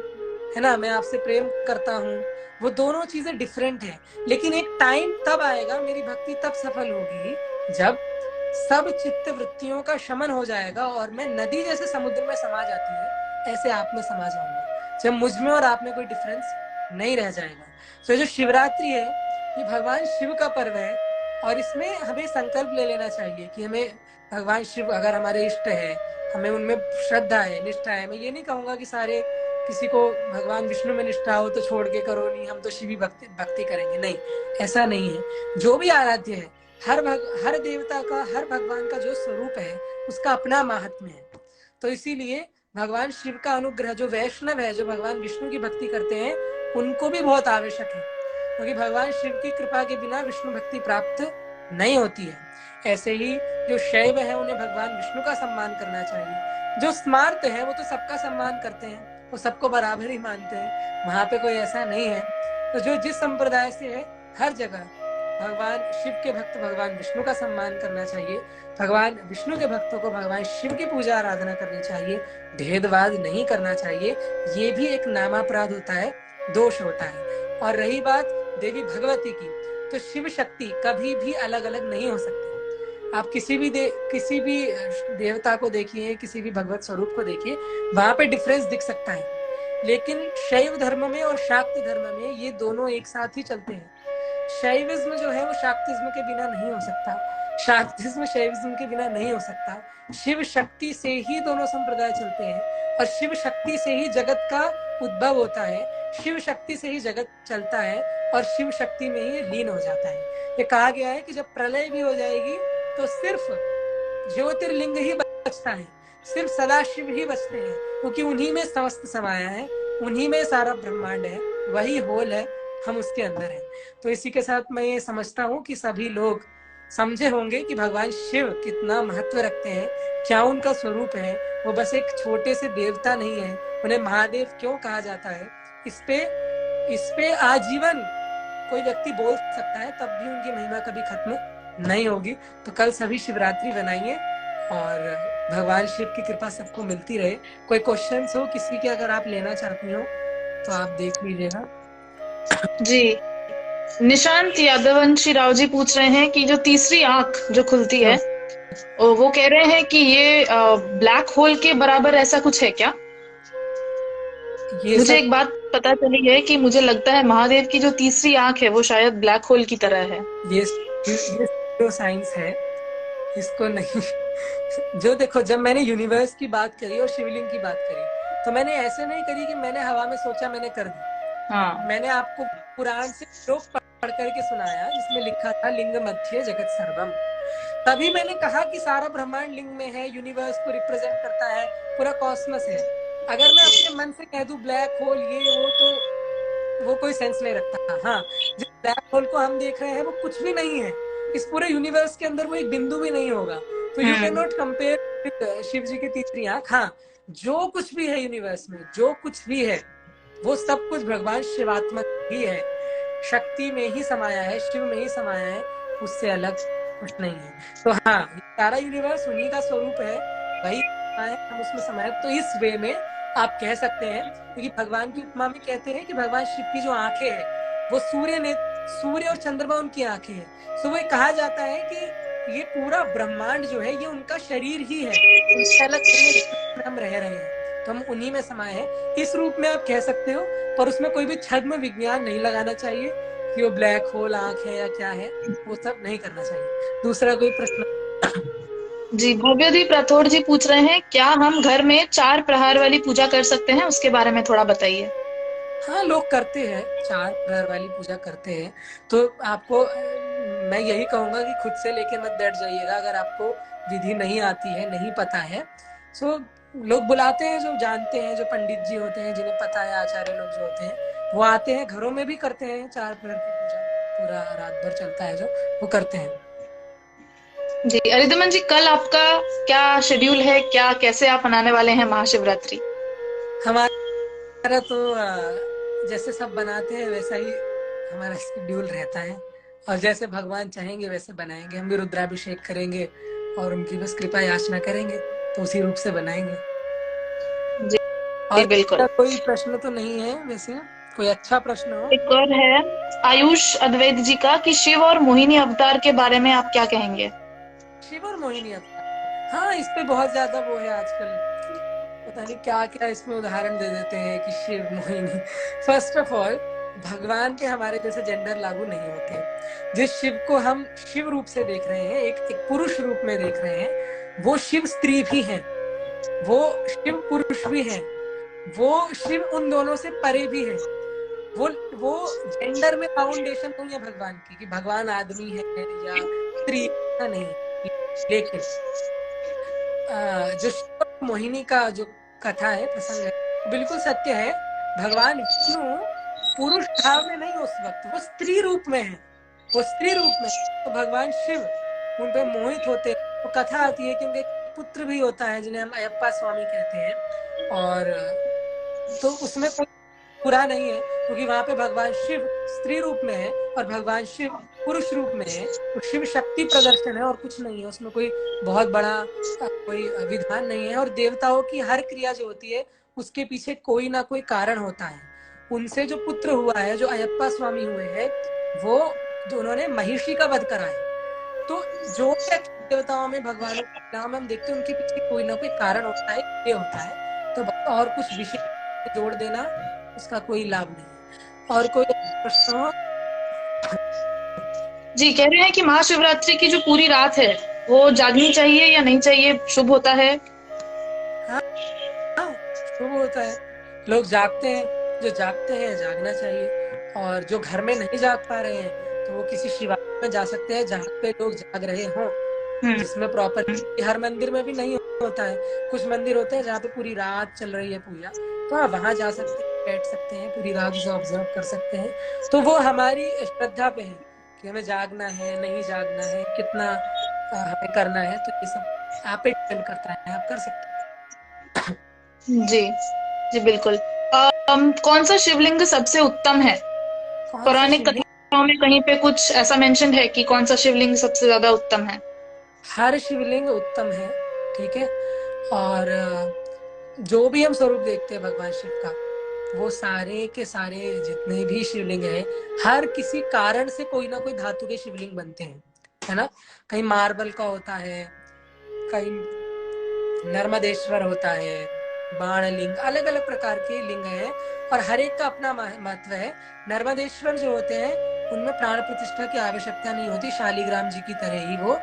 है ना, मैं आपसे प्रेम करता हूँ, वो दोनों चीजें डिफरेंट है। लेकिन एक टाइम तब आएगा, मेरी भक्ति तब सफल होगी जब सब चित्त वृत्तियों का शमन हो जाएगा और मैं नदी जैसे समुद्र में समा जाती है ऐसे आप में समा जाऊंगा, जब मुझ में और आप में कोई डिफरेंस नहीं रह जाएगा। तो जो शिवरात्रि है ये भगवान शिव का पर्व है, और इसमें हमें संकल्प ले लेना चाहिए कि हमें भगवान शिव अगर हमारे इष्ट है, हमें उनमें श्रद्धा है, निष्ठा है। मैं ये नहीं कहूंगा कि सारे किसी को भगवान विष्णु में निष्ठा हो तो छोड़ के करो नहीं, हम तो शिवी भक्ति करेंगे, नहीं, ऐसा नहीं है। जो भी आराध्य है, हर देवता का, हर भगवान का जो स्वरूप है उसका अपना महात्म्य है। तो इसीलिए भगवान शिव का अनुग्रह, जो वैष्णव है, जो भगवान विष्णु की भक्ति करते हैं, उनको भी बहुत आवश्यक है, क्योंकि भगवान शिव की कृपा के बिना विष्णु भक्ति प्राप्त नहीं होती है। ऐसे ही जो शैव है उन्हें भगवान विष्णु का सम्मान करना चाहिए। जो स्मार्त है वो तो सबका सम्मान करते हैं, वो सबको बराबर ही मानते हैं, वहां पे कोई ऐसा नहीं है। तो जो जिस संप्रदाय से है, हर जगह भगवान शिव के भक्त भगवान विष्णु का सम्मान करना चाहिए, भगवान विष्णु के भक्तों को भगवान शिव की पूजा आराधना करनी चाहिए, भेदभाव नहीं करना चाहिए। ये भी एक नामापराध होता है, दोष होता है। और रही बात देवी भगवती की, तो शिव शक्ति कभी भी अलग अलग नहीं हो सकती। आप किसी भी देवता को देखिए, किसी भी भगवत स्वरूप को देखिए, वहां पे डिफरेंस दिख सकता है। लेकिन शैव धर्म में और शाक्त धर्म में ये दोनों एक साथ ही चलते हैं। शैविज्म जो है वो शाक्तिज्म के बिना नहीं हो सकता, शाक्तिज्म शैविज्म के बिना नहीं हो सकता। शिव शक्ति से ही दोनों संप्रदाय चलते हैं, और शिव शक्ति से ही जगत का उद्भव होता है, शिव शक्ति से ही जगत चलता है, और शिव शक्ति में ही लीन हो जाता है। ये कहा गया है कि जब प्रलय भी हो जाएगी तो सिर्फ ज्योतिर्लिंग ही बचता है, सिर्फ सदाशिव ही बचते हैं, क्योंकि उन्हीं में समस्त समाया है, उन्हीं में सारा ब्रह्मांड है, वही होल है, हम उसके अंदर हैं। तो इसी के साथ मैं ये समझता हूँ कि सभी लोग समझे होंगे कि भगवान शिव कितना महत्व रखते हैं, क्या उनका स्वरूप है। वो बस एक छोटे से देवता नहीं है, उन्हें महादेव क्यों कहा जाता है, इस पे आजीवन कोई व्यक्ति बोल सकता है, तब भी उनकी महिमा कभी खत्म नहीं होगी। तो कल सभी शिवरात्रि बनाइए, और भगवान शिव की कृपा सबको मिलती रहे। कोई क्वेश्चंस हो किसी के, अगर आप लेना चाहती हो तो आप देख लीजिएगा। जी, निशांत यादवंशी राव जी पूछ रहे हैं कि जो तीसरी आंख जो खुलती है, वो कह रहे हैं कि ये ब्लैक होल के बराबर ऐसा कुछ है क्या? मुझे एक बात पता चली है कि मुझे लगता है महादेव की जो तीसरी आंख है वो शायद ब्लैक होल की तरह है। ये साइंस है, इसको नहीं जो देखो, जब मैंने यूनिवर्स की बात करी और शिवलिंग की बात करी, तो मैंने ऐसे नहीं करी कि मैंने हवा में सोचा मैंने कर दी। हाँ, मैंने आपको पुराण से श्लोक पढ़ करके सुनाया जिसमें लिखा था लिंग मध्य जगत सर्वम। तभी मैंने कहा कि सारा ब्रह्मांड लिंग में है, यूनिवर्स को रिप्रेजेंट करता है, पूरा कॉस्मस है। अगर मैं अपने मन से कह दूं ब्लैक होल ये वो, तो वो कोई सेंस नहीं रखता। हाँ, जो ब्लैक होल को हम देख रहे हैं वो कुछ भी नहीं है, इस पूरे यूनिवर्स के अंदर वो एक बिंदु भी नहीं होगा। तो you can not compare with Shiv ji की तीसरी आंख। हाँ, जो कुछ भी है यूनिवर्स में, जो कुछ भी है, वो सब कुछ भगवान शिवात्मक ही है, शक्ति में ही समाया है, शिव में ही समाया है, उससे अलग कुछ नहीं है। तो हाँ, सारा यूनिवर्स उन्हीं का स्वरूप है, वही हम उसमें समाये। तो इस वे में आप कह सकते हैं, क्योंकि भगवान की उपमा में कहते हैं कि भगवान शिव की जो आंखें हैं वो सूर्य और चंद्रमा उनकी आंखें हैं। तो वो कहा जाता है कि ये पूरा ब्रह्मांड जो है ये उनका शरीर ही है, उनसे अलग हम रह रहे हैं, तो हम उन्हीं में समाये हैं। इस रूप में आप कह सकते हो, पर उसमें कोई भी छद्म विज्ञान नहीं लगाना चाहिए कि वो ब्लैक होल आंख है या क्या है, वो सब नहीं करना चाहिए। दूसरा कोई प्रश्न? जी, भव्यदीप राठौड़ जी पूछ रहे हैं क्या हम घर में 4 प्रहार वाली पूजा कर सकते हैं, उसके बारे में थोड़ा बताइए। हाँ, लोग करते हैं, 4 प्रहर वाली पूजा करते हैं। तो आपको मैं यही कहूंगा कि खुद से लेके मत बैठ जाइएगा। अगर आपको विधि नहीं आती है, नहीं पता है, तो लोग बुलाते हैं जो जानते हैं, जो पंडित जी होते हैं, जिन्हें पता है, आचार्य लोग जो होते हैं, वो आते हैं, घरों में भी करते हैं 4 प्रहर की पूजा, पूरा रात भर चलता है जो, वो करते हैं। जी, अरिदमन जी, कल आपका क्या शेड्यूल है, क्या कैसे आप मनाने वाले हैं महाशिवरात्रि? हमारा तो जैसे सब बनाते हैं वैसा ही हमारा शेड्यूल रहता है, और जैसे भगवान चाहेंगे वैसे बनाएंगे। हम भी रुद्राभिषेक करेंगे और उनकी बस कृपा याचना करेंगे, तो उसी रूप से बनाएंगे। जी, और बिल्कुल। कोई प्रश्न तो नहीं है वैसे, कोई अच्छा प्रश्न हो? एक और है आयुष अद्वैत जी का कि शिव और मोहिनी अवतार के बारे में आप क्या कहेंगे? शिव और मोहिनी अवतार, हाँ, इस पे बहुत ज्यादा वो है आजकल, पता नहीं क्या क्या इसमें उदाहरण दे देते हैं कि Shiv Mohini. First of all, भगवान के हमारे जैसे जेंडर लागू नहीं होते। जिस शिव को हम शिव रूप से देख रहे हैं, एक पुरुष रूप में देख रहे हैं, वो शिव स्त्री भी है, वो शिव पुरुष भी है, वो शिव उन दोनों से परे भी है। वो जेंडर में फाउंडेशन नहीं है भगवान की, कि भगवान आदमी है या स्त्री, नहीं। लेकिन जो शिव मोहिनी का जो कथा है, प्रसंग है, बिल्कुल सत्य है। भगवान विष्णु पुरुष भाव में नहीं, उस वक्त वो स्त्री रूप में है, वो स्त्री रूप में। तो भगवान शिव उन पे मोहित होते हैं। तो कथा आती है कि उनके पुत्र भी होता है जिन्हें हम अयप्पा स्वामी कहते हैं, और तो उसमें कोई बुरा नहीं है, क्योंकि वहां पे भगवान शिव स्त्री रूप में है और भगवान शिव पुरुष रूप में है। तो शिव शक्ति प्रदर्शन है और कुछ नहीं है, उसमें कोई बहुत बड़ा कोई विधान नहीं है। और देवताओं की हर क्रिया जो होती है उसके पीछे कोई ना कोई कारण होता है। उनसे जो पुत्र हुआ है, जो अयप्पा स्वामी हुए हैं, वो दोनों ने महिषी का वध करा है। तो जो देवताओं में, भगवानों के नाम हम देखते हैं, उनके पीछे कोई ना कोई कारण होता है, ये होता है। तो और कुछ विशेष जोड़ देना उसका कोई लाभ नहीं। और कोई प्रश्न हो? जी, कह रहे हैं कि महाशिवरात्रि की जो पूरी रात है वो जागनी चाहिए या नहीं चाहिए, शुभ होता है? हाँ, शुभ होता है। लोग जागते हैं, जो जागते हैं जागना चाहिए। और जो घर में नहीं जाग पा रहे हैं तो वो किसी शिवालय में जा सकते हैं जहाँ पे लोग जाग रहे हों, जिसमें प्रॉपर। हर मंदिर में भी नहीं होता है, कुछ मंदिर होते हैं जहाँ पे पूरी रात चल रही है पूजा, तो आप वहां जा सकते हैं, बैठ सकते हैं, पूरी रात उसे ऑब्जर्व कर सकते हैं। तो वो हमारी श्रद्धा पे है कि हमें जागना है, नहीं जागना है, कितना हमें करना है। तो ये सब आप पे डिपेंड करता है, आप कर सकते हैं। जी जी बिल्कुल। कौन सा शिवलिंग सबसे उत्तम है? पौराणिक कथाओं में कहीं पे कुछ ऐसा मेंशन है कि कौन सा शिवलिंग सबसे ज्यादा उत्तम है? हर शिवलिंग उत्तम है, ठीक है। और जो भी हम स्वरूप देखते हैं भगवान शिव का, वो सारे के सारे जितने भी शिवलिंग हैं, हर किसी कारण से कोई ना कोई धातु के शिवलिंग बनते हैं, है ना। कहीं मार्बल का होता है, कहीं नर्मदेश्वर होता है, बाण लिंग, अलग अलग प्रकार के लिंग हैं और हर एक का अपना महत्व है। नर्मदेश्वर जो होते हैं उनमें प्राण प्रतिष्ठा की आवश्यकता नहीं होती, शालिग्राम जी की तरह ही वो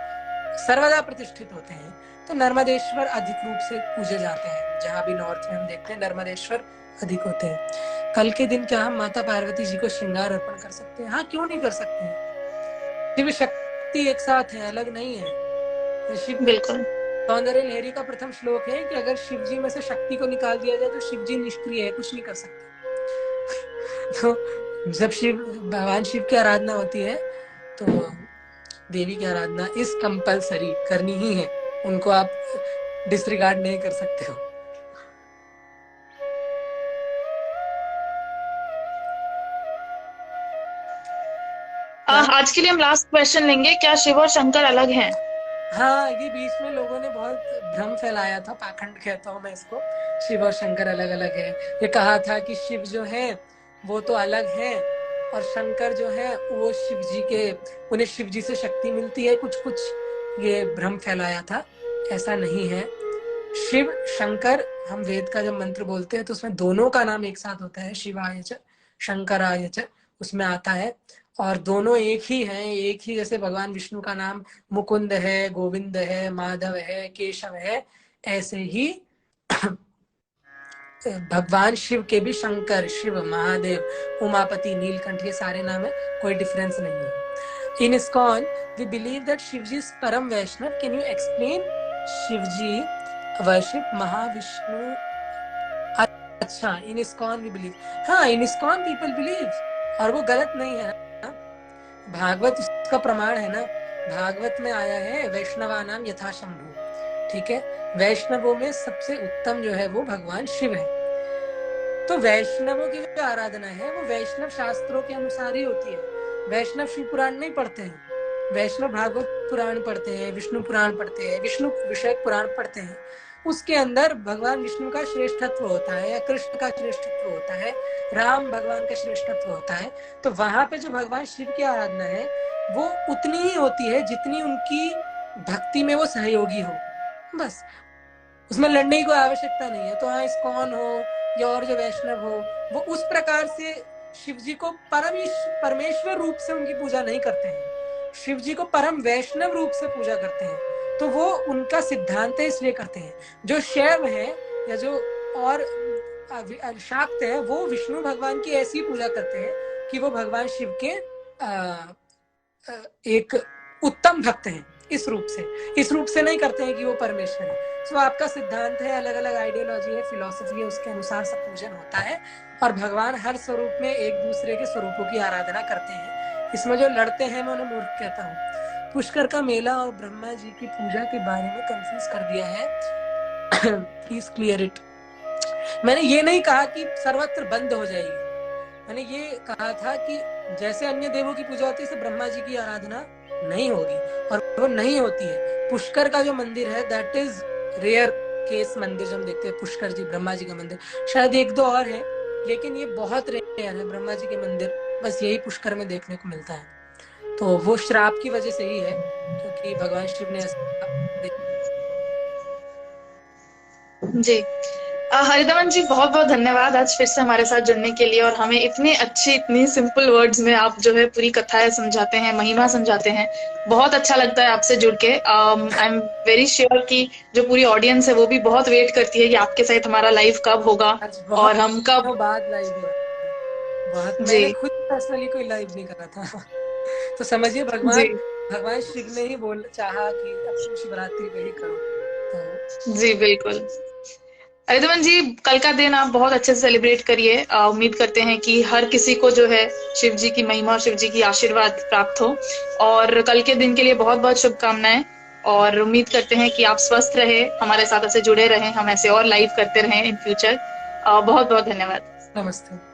सर्वदा प्रतिष्ठित होते हैं। तो नर्मदेश्वर अधिक रूप से पूजे जाते हैं, जहां भी नॉर्थ में हम देखते हैं नर्मदेश्वर अधिक होते हैं। कल के दिन क्या हम माता पार्वती जी को श्रृंगार अर्पण कर सकते हैं? हाँ, क्यों नहीं कर सकते हैं। शिव शक्ति एक साथ है, अलग नहीं है। शिव बिल्कुल। सौंदर्य लहरी का प्रथम श्लोक है कि अगर शिव जी में से शक्ति को निकाल दिया जाए तो शिव जी निष्क्रिय है, कुछ नहीं कर सकते। तो जब भगवान शिव की आराधना होती है तो देवी की आराधना इस कंपलसरी करनी ही है, उनको आप डिसरिगार्ड नहीं कर सकते हो। आज के लिए हम लास्ट क्वेश्चन लेंगे, क्या शिव और शंकर अलग हैं? हाँ, ये बीच में लोगों ने बहुत भ्रम फैलाया था, पाखंड कहता हूँ मैं इसको। शिव और शंकर अलग अलग है, ये कहा था कि शिव जो है वो तो अलग है और शंकर जो है वो शिव जी के, उन्हें शिव जी से शक्ति मिलती है, कुछ कुछ ये भ्रम फैलाया था। ऐसा नहीं है। शिव शंकर, हम वेद का जब मंत्र बोलते हैं तो उसमें दोनों का नाम एक साथ होता है, शिवाय च शंकराय च, उसमें आता है। और दोनों एक ही हैं, एक ही, जैसे भगवान विष्णु का नाम मुकुंद है, गोविंद है, माधव है, केशव है, ऐसे ही भगवान शिव के भी शंकर, शिव, महादेव, उमापति, नीलकंठ, ये सारे नाम है, कोई डिफरेंस नहीं है। इन ISKCON we believe that Shivji is Param Vaishnav. Can you explain Shivji worship Mahavishnu? अच्छा, इन ISKCON we believe, हाँ, इन ISKCON people believe, और वो गलत नहीं है ना। भागवत उसका प्रमाण है ना। भागवत में आया है वैष्णवा नाम यथा शंभु, ठीक है। वैष्णवों में सबसे उत्तम जो है वो भगवान शिव है। तो वैष्णवों की जो आराधना है वो वैष्णव शास्त्रों के अनुसार ही होती है। वैष्णव शिव पुराण नहीं पढ़ते हैं, वैष्णव भागवत पुराण पढ़ते हैं, विष्णु पुराण पढ़ते हैं, विष्णु विषयक पुराण पढ़ते हैं। उसके अंदर भगवान विष्णु का श्रेष्ठत्व होता है या कृष्ण का श्रेष्ठत्व होता है, राम भगवान का श्रेष्ठत्व होता है। तो वहां पे जो भगवान शिव की आराधना है वो उतनी ही होती है जितनी उनकी भक्ति में वो सहयोगी हो, बस। उसमें लड़ने की कोई आवश्यकता नहीं है। तो हाँ, ISKCON हो या और जो वैष्णव हो, वो उस प्रकार से शिव जी को परमेश्वर रूप से उनकी पूजा नहीं करते हैं, शिव जी को परम वैष्णव रूप से पूजा करते हैं। तो वो उनका सिद्धांत है, इसलिए करते हैं। जो शैव है या जो और शाक्त है, वो विष्णु भगवान की ऐसी पूजा करते हैं कि वो भगवान शिव के एक उत्तम भक्त हैं। इस रूप से नहीं करते हैं कि वो परमेश्वर है। तो आपका सिद्धांत है, अलग अलग आइडियोलॉजी है, फिलॉसफी है, उसके अनुसार सब पूजन होता है। और भगवान हर स्वरूप में एक दूसरे के स्वरूपों की आराधना करते हैं। इसमें जो लड़ते हैं मैं उन्हें मूर्ख कहता हूँ। पुष्कर का मेला और ब्रह्मा जी की पूजा के बारे में कंफ्यूज कर दिया है। Please clear it. मैंने ये नहीं कहा कि सर्वत्र बंद हो जाएगी, मैंने ये कहा था कि जैसे अन्य देवों की पूजा होती है, ऐसे ब्रह्मा जी की आराधना नहीं होगी, और वो नहीं होती है। पुष्कर का जो मंदिर है दैट इज रेयर केस मंदिर जो हम देखते हैं, पुष्कर जी ब्रह्मा जी का मंदिर, शायद एक दो और है, लेकिन ये बहुत रेयर है ब्रह्मा जी के मंदिर, बस यही पुष्कर में देखने को मिलता है। तो वो श्राप की वजह से ही है, क्योंकि भगवान शिव ने जी हरिदमन जी, बहुत बहुत धन्यवाद आज फिर से हमारे साथ जुड़ने के लिए, और हमें इतने अच्छे, इतनी सिंपल वर्ड्स में आप जो है पूरी कथाएं समझाते हैं, महिमा समझाते हैं। बहुत अच्छा लगता है आपसे जुड़ के। आई एम वेरी श्योर कि जो पूरी ऑडियंस है वो भी बहुत वेट करती है कि आपके साथ हमारा लाइव कब होगा और हम कब बाद लाइव हो। बहुत मैंने खुद पर्सनली कोई लाइव नहीं करा था। तो समझिए भगवान शिव ने ही चाहा कि अब शिवरात्रि पे ही करो। तो जी बिल्कुल। हरिदमन जी, कल का दिन आप बहुत अच्छे से सेलिब्रेट करिए। उम्मीद करते हैं कि हर किसी को जो है शिव जी की महिमा और शिव जी की आशीर्वाद प्राप्त हो, और कल के दिन के लिए बहुत बहुत शुभकामनाएं। और उम्मीद करते हैं कि आप स्वस्थ रहे, हमारे साथ ऐसे जुड़े रहें, हम ऐसे और लाइव करते रहें इन फ्यूचर। बहुत बहुत धन्यवाद। नमस्ते।